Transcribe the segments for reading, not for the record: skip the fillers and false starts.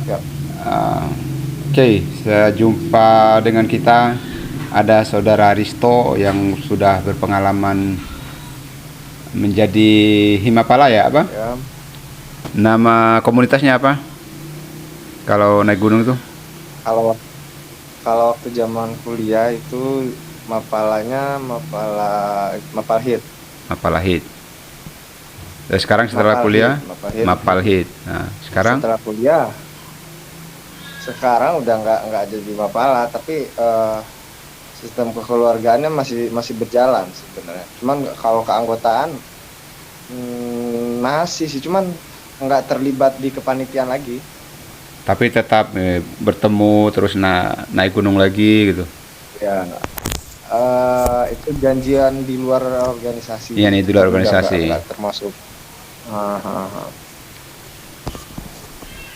Ya. Uh, Oke, saya jumpa dengan kita ada saudara Risto yang sudah berpengalaman menjadi Himapala ya apa? Ya. Nama komunitasnya apa? Kalau naik gunung itu? Kalau kalau waktu zaman kuliah itu Mapalanya Mapalhit. Mapalahit. Dan sekarang setelah Mapalhit, kuliah Mapalhit. Mapalhit. Nah, sekarang Setelah kuliah, sekarang udah nggak jadi Mapala, tapi sistem kekeluargaannya masih masih berjalan sebenarnya. Cuman kalau keanggotaan masih sih, cuman nggak terlibat di kepanitiaan lagi. tapi tetap bertemu terus naik gunung lagi gitu. Ya, itu janjian di luar organisasi, Iya nih dulu tapi udah organisasi. nggak termasuk. Ah, ah, ah.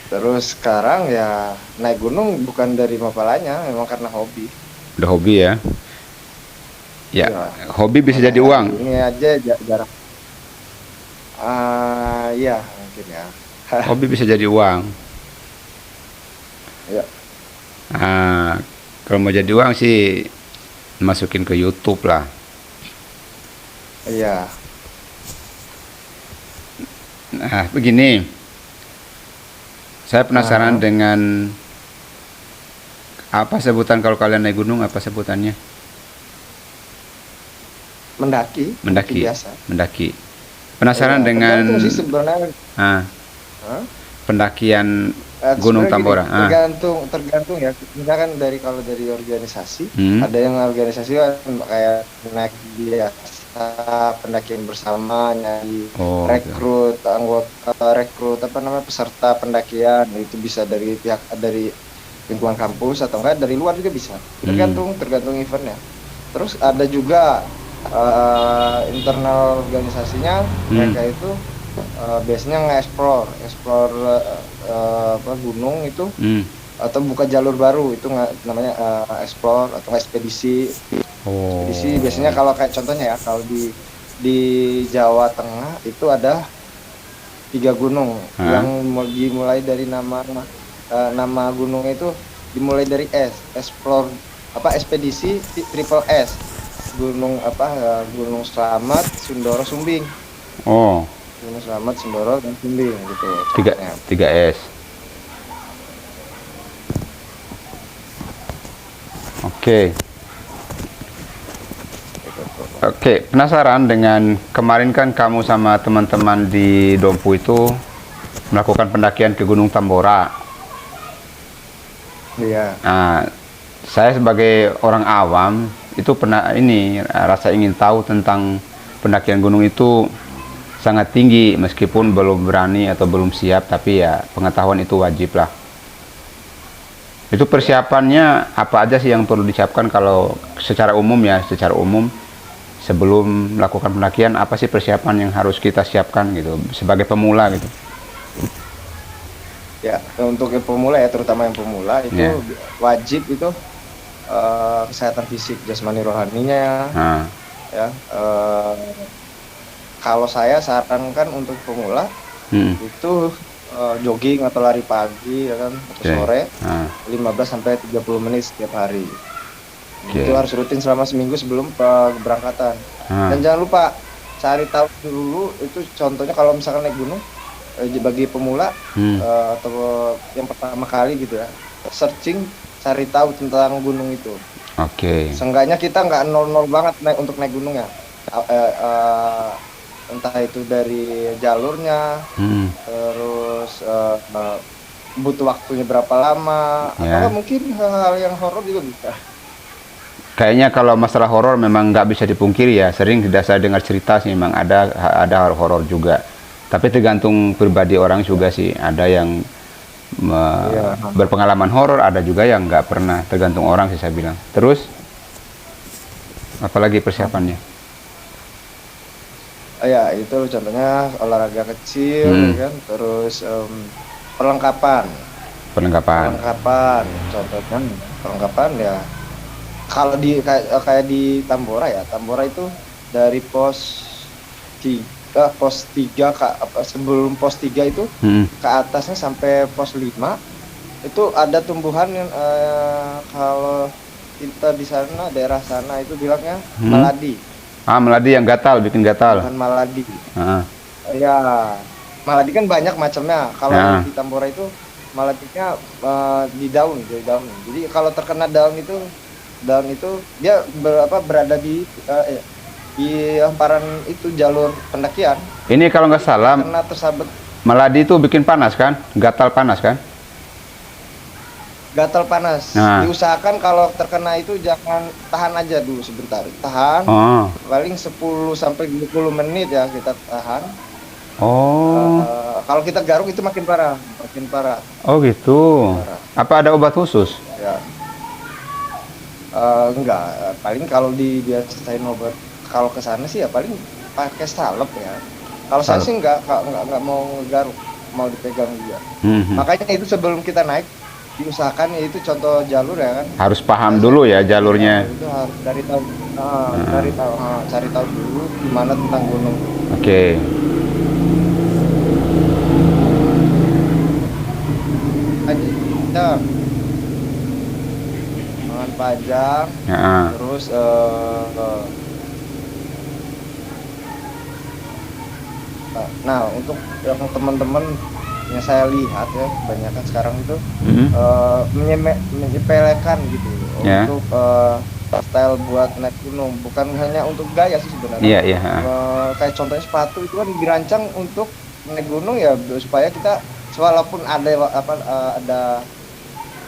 Terus sekarang ya naik gunung bukan dari Mapalanya, memang karena hobi. Udah hobi ya. Ya, Iya, hobi bisa jadi akhir-akhir uang. ini aja jarang. Iya mungkin ya. Hobi bisa jadi uang. Ya, Nah, kalau mau jadi uang sih masukin ke YouTube lah. iya. Nah, begini, saya penasaran Aha. dengan apa sebutan kalau kalian naik gunung, apa sebutannya? Mendaki, mendaki Mendaki, biasa. mendaki. Iya, Penasaran tergantung dengan sih sebenarnya. ah, Hah? pendakian Gunung Sebenarnya gini, Tambora. tergantung ya. Misalkan kalau dari organisasi, Hmm, ada yang organisasi kan kayak naik biasa, pendakian bersama, nyari oh gitu. rekrut apa namanya peserta pendakian itu bisa dari pihak dari lingkungan kampus atau enggak dari luar juga bisa. Hmm, Tergantung eventnya. Terus ada juga internal organisasinya, hmm, mereka itu biasanya nge-explore apa gunung itu hmm. atau buka jalur baru itu namanya explore atau ekspedisi. Ekspedisi biasanya Oh, kalau kayak contohnya ya kalau di Jawa Tengah itu ada 3 gunung yang ah, dimulai dari nama gunung itu dimulai dari explore apa ekspedisi triple S, gunung apa Gunung Slamet, Sindoro, Sumbing. oh, Gunung Slamet, Sindoro, dan Sumbing gitu tiga, contohnya. tiga S. Oke, Gitu tuh. oke. Penasaran dengan kemarin kan kamu sama teman-teman di Dompu itu melakukan pendakian ke Gunung Tambora. Iya. Nah, saya sebagai orang awam itu pernah ini rasa ingin tahu tentang pendakian gunung itu sangat tinggi meskipun belum berani atau belum siap tapi ya pengetahuan itu wajib lah. Itu Ya. persiapannya apa aja sih yang perlu disiapkan kalau secara umum ya, secara umum sebelum melakukan pendakian apa sih persiapan yang harus kita siapkan gitu sebagai pemula gitu. Ya, untuk yang pemula ya, terutama yang pemula itu Ya. wajib itu kesehatan fisik, jasmani, rohaninya Nah, ya. Kalau saya sarankan untuk pemula hmm, itu jogging atau lari pagi ya kan atau oke. sore Nah, 15 sampai 30 menit setiap hari. Itu oke. harus rutin selama seminggu sebelum keberangkatan. Dan Nah, jangan lupa cari tahu dulu itu contohnya kalau misalkan naik gunung bagi pemula hmm, atau yang pertama kali gitu ya, searching cari tahu tentang gunung itu. oke. Seenggaknya kita nggak nol-nol banget untuk naik gunung ya. Entah itu dari jalurnya, Hmm, terus butuh waktunya berapa lama, atau ya. mungkin hal-hal yang horor juga bisa. Kayaknya kalau masalah horor memang nggak bisa dipungkiri ya. Sering tidak saya dengar cerita sih memang ada horor juga. Tapi tergantung pribadi orang juga sih. Ada yang Iya. berpengalaman horor, ada juga yang nggak pernah. Tergantung orang sih saya bilang. Terus apalagi persiapannya? Ya itu contohnya olahraga kecil ya Hmm, kan, terus perlengkapan, perlengkapan. perlengkapan, contohnya perlengkapan ya. Kalau kayak di Tambora ya, Tambora itu dari pos 3 sebelum pos 3 itu Hmm, ke atasnya sampai pos 5 Itu ada tumbuhan yang kalau kita di sana daerah sana itu bilangnya maladi, Ah, meladi yang gatal, bikin gatal. tumbuhan maladi. Ah, Ya, maladi kan banyak macamnya. Kalau ah. di Tambora itu maladinya di daun. Jadi kalau terkena daun itu dia berada di hamparan itu jalur pendakian Ini kalau nggak salah, karena tersabet meladi itu bikin panas kan? Gatal panas kan? gatal panas. Nah, Diusahakan kalau terkena itu jangan tahan aja dulu sebentar. Tahan oh, paling 10 sampai 20 menit ya kita tahan. oh, Kalau kita garuk itu makin parah, makin parah, oh gitu. parah. Apa ada obat khusus? Ya, enggak. Paling kalau dibiasain obat, kalau ke sana sih ya paling pakai salep ya. Kalau saya Salep. sih enggak mau garuk, mau dipegang juga. Mhm. Makanya itu sebelum kita naik diusahakan ya itu contoh jalur ya kan. Harus paham dulu ya jalurnya. Itu harus cari tahu dulu gimana tentang gunung. Oke. Panjang, lengan panjang, Ya, terus nah untuk yang teman-teman yang saya lihat ya kebanyakan sekarang itu mhm. menyepelekan gitu Ya. untuk style buat naik gunung, bukan hanya untuk gaya sih sebenarnya. Iya, iya. Kayak contohnya sepatu itu kan dirancang untuk naik gunung ya supaya kita walaupun ada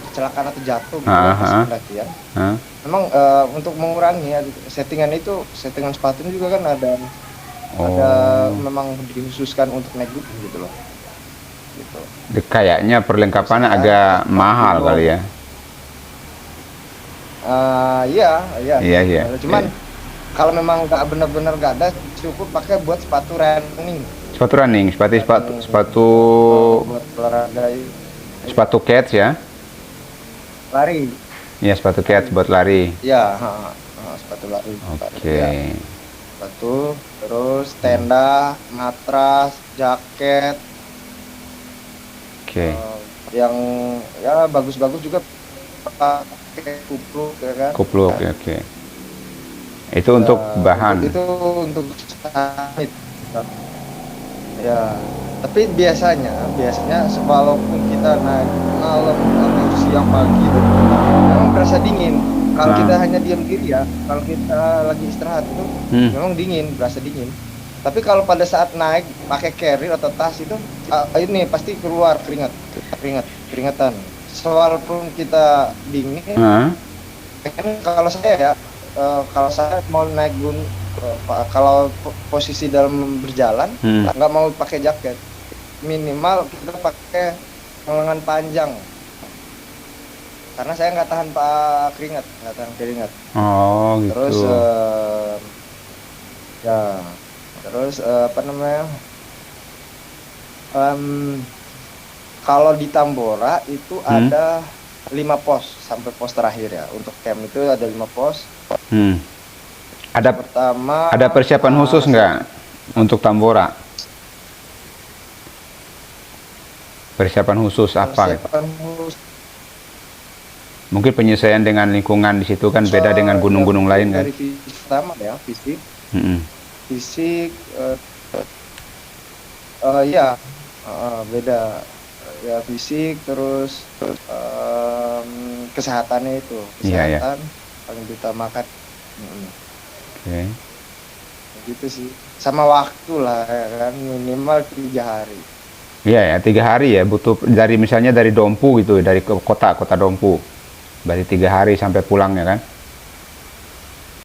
kecelakaan atau jatuh gitu ya, pas pendakian. Ah. Memang untuk mengurangi ya, settingan sepatunya juga kan ada Oh, memang dikhususkan untuk naik gunung gitu loh. Gitu. kayaknya perlengkapannya agak mahal kali ya. Iya, iya. Iya, iya. Cuman kalau memang benar-benar nggak ada, cukup pakai buat sepatu running. Sepatu running, sepatu Buat olahraga sepatu cats ya. lari. Iya, sepatu cats buat lari. Ya, sepatu lari. Oke. Ya, sepatu, terus tenda, matras, jaket, Oke. yang ya bagus-bagus juga pakai kupluk ya kan. Kupluk, oke. Itu untuk bahan. Itu untuk summit. Ya, tapi biasanya walaupun kita naik malam atau siang pagi itu memang berasa dingin. Kalau kita hanya diam diri ya, kalau kita lagi istirahat itu memang dingin, berasa dingin. Tapi kalau pada saat naik pakai carrier atau tas itu ini pasti keluar keringatan. Walaupun kita dingin, kan kalau saya mau naik gunung, kalau posisi dalam berjalan nggak mau pakai jaket, minimal kita pakai lengan panjang karena saya nggak tahan keringat. Oh, gitu. Terus apa namanya, kalau di Tambora itu ada 5 pos sampai pos terakhir ya. Untuk camp itu ada 5 pos. Ada persiapan khusus nggak untuk Tambora? Persiapan khusus apa? Mungkin penyesuaian dengan lingkungan di situ kan beda dengan gunung-gunung lain kan? Dari pertama ya, fisik. Fisik, ya beda. Ya fisik, terus kesehatannya itu. Kesehatan paling diutamakan. Oke. Gitu sih. Sama waktu lah ya kan, minimal 3 hari. Iya ya, 3 hari ya, butuh misalnya dari Dompu gitu, dari kota Dompu. Berarti 3 hari sampai pulangnya kan?